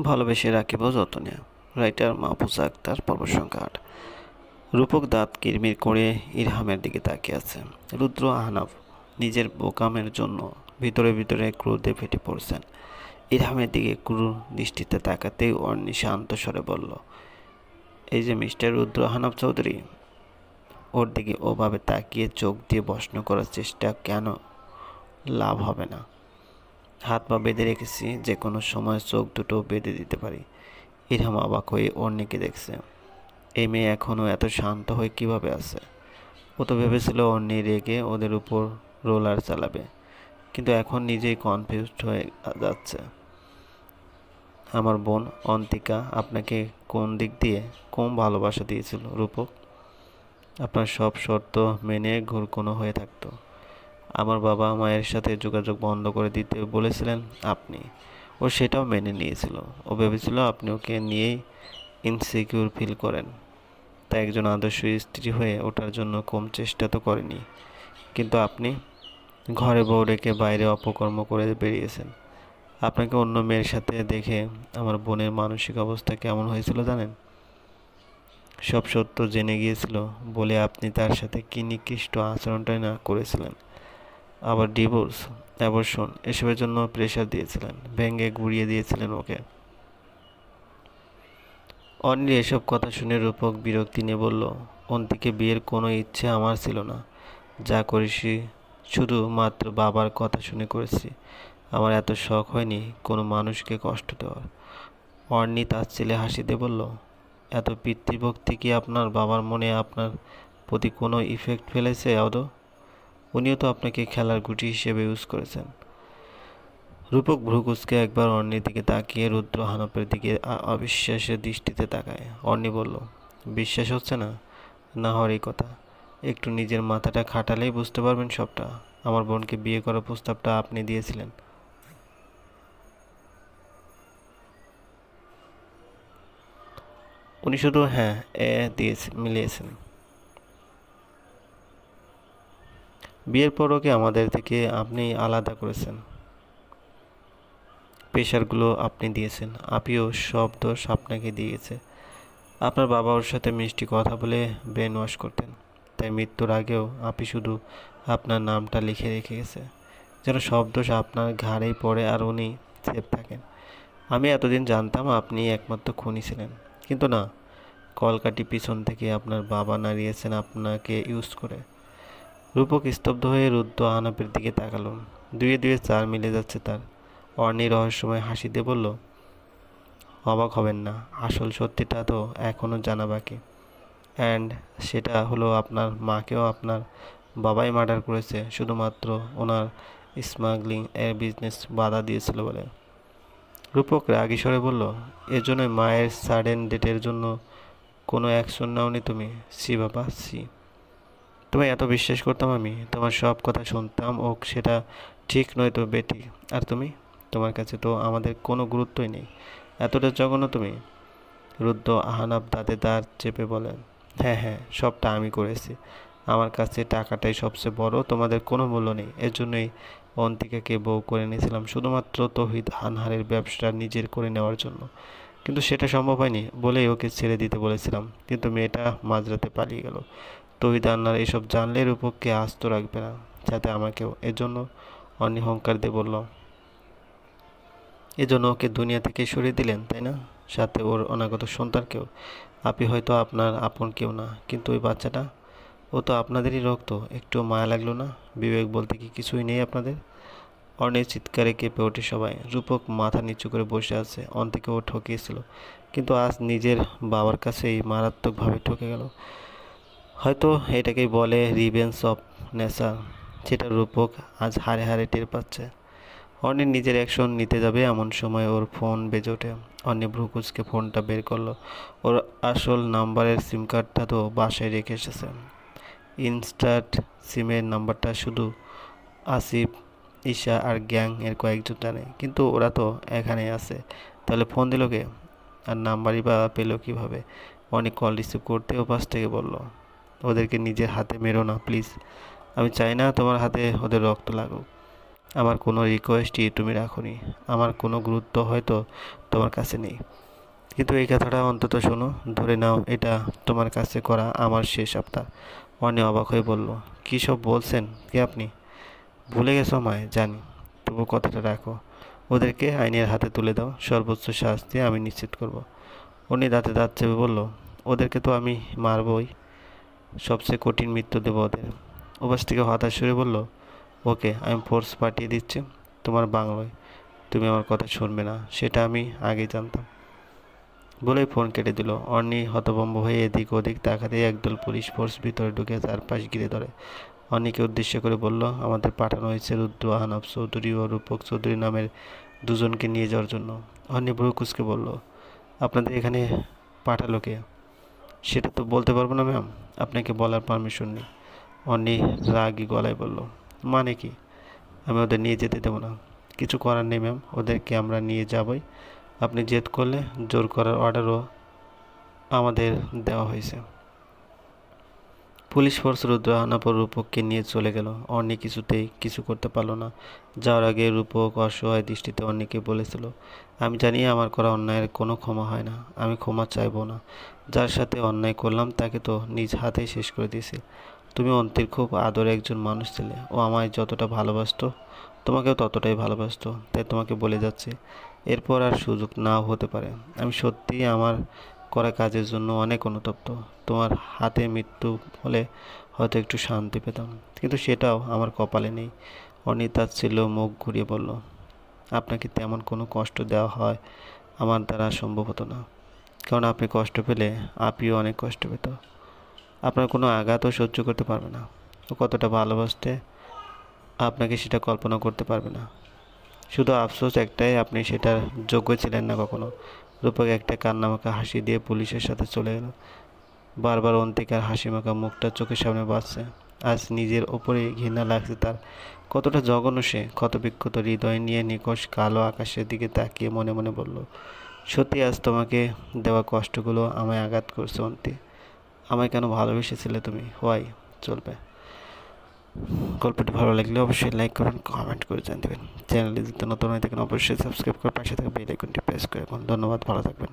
ভালোবেসে রাখিব যতনে। রাইটার মাহফুজা আক্তার, পর্ব সংখ্যা ৮। রূপক দাঁত কিরমির করে ইরহামের দিকে তাকিয়ে আছে। রুদ্র আহনাফ নিজের বোকামের জন্য ভিতরে ভিতরে ক্রোধে ফেটে পড়ছেন। ইরহামের দিকে ক্রূর দৃষ্টিতে তাকাতেই অর্ণি শান্ত স্বরে বলল, এই যে মিস্টার রুদ্র আহনাফ চৌধুরী। ওর দিকে ওভাবে তাকিয়ে চোখ দিয়ে প্রশ্ন করার চেষ্টা কেন, লাভ হবে না। হাত পা বেঁধে রেখেছি, যে কোনো সময় চোখ দুটো বেঁধে দিতে পারি। ইরহাম অবাক হয়ে অর্ণিকে দেখছে। এই মেয়ে এখনও এত শান্ত হয়ে কিভাবে আছে? ও তো ভেবেছিল অর্ণি রেগে ওদের উপর রোলার চালাবে, কিন্তু এখন নিজেই কনফিউজড হয়ে যাচ্ছে। আমার বোন অন্তিকা আপনাকে কোন দিক দিয়ে কম ভালোবাসা দিয়েছিল রূপক? আপনার সব শর্ত মেনে ঘুরকোনো হয়ে থাকতো। আমার বাবা মায়ের সাথে যোগাযোগ বন্ধ করে দিতে বলেছিলেন আপনি, ও সেটাও মেনে নিয়েছিল। ও ভেবেছিল আপনি ওকে নিয়েই ইনসিকিউর ফিল করেন, তাই একজন আদর্শ স্ত্রী হয়ে ওঠার জন্য কম চেষ্টা তো করেনি। কিন্তু আপনি ঘরে বউ রেখে বাইরে অপকর্ম করে বেরিয়েছেন। আপনাকে অন্য মেয়ের সাথে দেখে আমার বোনের মানসিক অবস্থা কেমন হয়েছিল জানেন? সব সত্য জেনে গিয়েছিল বলে আপনি তার সাথে কি নিকৃষ্ট আচরণটাই না করেছিলেন। আবার ডিভোর্স, অ্যাবর্শন এসবের জন্য প্রেশার দিয়েছিলেন, ভেঙে গুড়িয়ে দিয়েছিলেন ওকে। অন্যের এসব কথা শুনে রূপক বিরক্তি নিয়ে বলল, অন্তিকে বিয়ের কোনো ইচ্ছে আমার ছিল না। যা করেছি শুধুমাত্র বাবার কথা শুনে করেছি। আমার এত শখ হয়নি কোনো মানুষকে কষ্ট দেওয়ার। অর্ণি তার ছেলে হাসি দিয়ে বলল, এত পিতৃভক্তি কি আপনার বাবার মনে আপনার প্রতি কোনো ইফেক্ট ফেলেছে আদৌ? উনিও তো আপনাকে খেলার গুটি হিসেবে ইউজ করেছেন। রূপক ভ্রুকুচকে একবার অর্ণির দিকে তাকিয়ে রুদ্র আহনাফের দিকে অবিশ্বাসের দৃষ্টিতে তাকায়। অর্ণি বলল, বিশ্বাস হচ্ছে না? না হওয়ারই কথা। একটু নিজের মাথাটা খাটালেই বুঝতে পারবেন সবটা। আমার বোনকে বিয়ে করার প্রস্তাবটা আপনি দিয়েছিলেন। উনি শুধু হ্যাঁ মিলিয়েছেন। বিয়ের পর ওকে আমাদের থেকে আপনি আলাদা করেছেন। প্রেশারগুলো আপনি দিয়েছেন। আপিও সব দোষ আপনাকে দিয়েছে। আপনার বাবা ওর সাথে মিষ্টি কথা বলে ব্রেন ওয়াশ করতেন, তাই মৃত্যুর আগেও আপনি শুধু আপনার নামটা লিখে রেখে গেছে, যেন সব দোষ আপনার ঘাড়েই পড়ে আর উনি সেফ থাকেন। আমি এতদিন জানতাম আপনি একমাত্র খুনি ছিলেন, কিন্তু না, কলকাঠি পিছন থেকে আপনার বাবা নাড়িয়েছেন আপনাকে ইউজ করে। রূপক স্তব্ধ হয়ে রুদ্র আহনাফের দিকে তাকালো। দুয়ে দুয়ে চার মিলে যাচ্ছে তার। অর্ণি রহস্যময় হাসি দিয়ে বলল, অবাক হবেন না, আসল সত্যিটা তো এখনও জানা বাকি। অ্যান্ড সেটা হলো আপনার মাকেও আপনার বাবাই মার্ডার করেছে শুধুমাত্র ওনার স্মাগলিং এর বিজনেস বাধা দিয়েছিল বলে। রূপক রাগী স্বরে বলল, এজন্যই মায়ের সাডেন ডেটের জন্য কোনো অ্যাকশন নাওনি তুমি? সি বাবা সি। তোমায় এত বিশ্বাস করতাম আমি, তোমার সব কথা শুনতাম, ও সেটা ঠিক নয় তো বেটি। আর তুমি, তোমার কাছে তো আমাদের কোনো গুরুত্বই নেই। এতটা জঘন্য তুমি? রুদ্র আহনাফ দাঁতে দাঁত চেপে বলেন, হ্যাঁ হ্যাঁ, সবটা আমি করেছি। আমার কাছে টাকাটাই সবচেয়ে বড়, তোমাদের কোনো মূল্য নেই। এর জন্যই অন্তিকাকে বউ করে নিয়েছিলাম, শুধুমাত্র তৌহিদ আনহারের ব্যবসাটা নিজের করে নেওয়ার জন্য। কিন্তু সেটা সম্ভব হয়নি বলেই ওকে ছেড়ে দিতে বলেছিলাম, কিন্তু মেয়েটা মাঝরাতে পালিয়ে গেল। তৌহিদ আনহার এসব জানলে রূপককে আস্ত রাখবে না, সাথে আমাকেও। এর জন্য অনি হংকার দিয়ে বলল, এজন্য ওকে দুনিয়া থেকে সরিয়ে দিলেন, তাই না? সাথে ওর অনাগত সন্তানকেও। আপনি হয়তো আপনার আপন কেউ না, কিন্তু ওই বাচ্চাটা, ও তো আপনাদেরই রক্ত। একটু মায়া লাগলো না? বিবেক বলতে কি কিছুই নেই আপনাদের? অর্ণের চিৎকারে কেঁপে ওঠে সবাই। রূপক মাথা নিচু করে বসে আছে। অন্তিকে ও ঠকিয়েছিল, কিন্তু আজ নিজের বাবার কাছেই মারাত্মকভাবে ঠকে গেল। হয়তো এটাকেই বলে রিভেঞ্জ অফ নেচার, যেটা রূপক আজ হারে হারে টের পাচ্ছে। অর্ণি নিজের অ্যাকশন নিতে যাবে এমন সময় ওর ফোন বেজে ওঠে। অর্ণি ভ্রুকুচকে ফোনটা বের করলো। ওর আসল নাম্বারের সিম কার্ডটা তো বাসায় রেখে এসেছে। ইনস্টার্ট সিমের নাম্বারটা শুধু আসিফ, ঈশা আর গ্যাং এর কয়েকজন জানে, কিন্তু ওরা তো এখানেই আছে। তাহলে ফোন দিল কে? আর নাম্বারই বা পেলো কীভাবে? অনেক কল রিসিভ করতে ও পাশ থেকে বলল, ওদেরকে নিজের হাতে মেরো না প্লিজ। আমি চাই না তোমার হাতে ওদের রক্ত লাগুক। আমার কোনো রিকোয়েস্টই তুমি রাখোনি। আমার কোনো গুরুত্ব হয়তো তোমার কাছে নেই, কিন্তু এই কথাটা অন্তত শোনো। ধরে নাও এটা তোমার কাছে করা আমার শেষ সপ্তাহ। অর্ণি অবাক হয়ে বলল, কী সব বলছেন কি আপনি? ভুলে গেছো আমায় জানি, তবু কথাটা রাখো। ওদেরকে আইনের হাতে তুলে দাও, সর্বোচ্চ শাস্তি আমি নিশ্চিত করব। অর্ণি দাঁতে দাঁত চেপে বলল, ওদেরকে তো আমি মারবই, সবচেয়ে কঠিন মৃত্যু দেবো ওদের। ওপাশ থেকে হতাশ সুরে বলল, ওকে, আমি ফোর্স পাঠিয়ে দিচ্ছি তোমার বাংলোয়। তুমি আমার কথা শুনবে না সেটা আমি আগেই জানতাম। বলেই ফোন কেটে দিল। অর্ণি হতভম্ব হয়ে এদিক ওদিক তাকাতেই একদল পুলিশ ফোর্স ভিতরে ঢুকে চারপাশ ঘিরে ধরে। অর্ণিকে উদ্দেশ্য করে বলল, আমাদের পাঠানো হয়েছে রুদ্র আহনাফ চৌধুরী ও রূপক চৌধুরী নামের দুজনকে নিয়ে যাওয়ার জন্য। অর্ণি ভ্রু কুঁচকে বলল, আপনাদের এখানে পাঠালো কে? সেটা তো বলতে পারবো না ম্যাম, আপনাকে বলার পারমিশন নেই। অর্ণি রাগী গলায় বলল, মানে কি? আমি ওদের নিয়ে যেতে দেবো না? কিছু করার নেই ম্যাম, ওদেরকে আমরা নিয়ে যাবই। আপনি জেদ করলে জোর করার অর্ডারও আমাদের দেওয়া হয়েছে। পুলিশ ফোর্স রুদ্র আহনাফ ও রূপককে নিয়ে চলে গেল। অর্ণি কিছুতেই কিছু করতে পারল না। যাওয়ার আগে রূপক অসহায় দৃষ্টিতে অর্ণিকে বলেছিল, আমি জানি আমার করা অন্যায়ের কোনো ক্ষমা হয় না, আমি ক্ষমা চাইবো না। যার সাথে অন্যায় করলাম তাকে তো নিজ হাতেই শেষ করে দিয়েছি। তুমি অন্তির খুব আদরে একজন মানুষ ছিলে, ও আমায় যতটা ভালোবাসতো তোমাকেও ততটাই ভালোবাসতো। তাই তোমাকে বলে যাচ্ছি, এরপর আর সুযোগ নাও হতে পারে। আমি সত্যিই আমার করা কাজের জন্য অনেক অনুতপ্ত। তোমার হাতে মৃত্যু হলে হয়তো একটু শান্তি পেতাম, কিন্তু সেটাও আমার কপালে নেই। অর্ণি তাচ্ছিল্য মুখ ঘুরিয়ে বলল, আপনাকে তেমন কোনো কষ্ট দেওয়া হয় আমার দ্বারা সম্ভব হতো না, কারণ আপনি কষ্ট পেলে আপিও অনেক কষ্ট পেত। আপনার কোনো আঘাতও সহ্য করতে পারবে না। ও কতটা ভালোবাসতে আপনাকে সেটা কল্পনা করতে পারবে না। শুধু আফসোস একটাই, আপনি সেটার যোগ্য ছিলেন না কখনো। রূপক একটা কান্নামাখা হাসি দিয়ে পুলিশের সাথে চলে এলো। বারবার অন্তিকার হাসিমাখা মুখটা চোখের সামনে বাজছে। আজ নিজের ওপরেই ঘৃণা লাগছে তার। কতটা জঘন্য সে! ক্ষতবিক্ষত হৃদয় নিয়ে নিকষ কালো আকাশের দিকে তাকিয়ে মনে মনে বলল, সত্যি আজ তোমাকে দেওয়া কষ্টগুলো আমায় আঘাত করছে অন্তি। আমায় কেন ভালোবেসেছিলে তুমি? হোয়াই? চলবে। গল্পটি ভালো লাগলে অবশ্যই লাইক করুন, কমেন্ট করে জানিয়ে দেবেন। চ্যানেলে যদি নতুন হয়ে থাকেন অবশ্যই সাবস্ক্রাইব করে পাশে থাকা বেল আইকনটি প্রেস করে রাখুন। ধন্যবাদ, ভালো থাকবেন।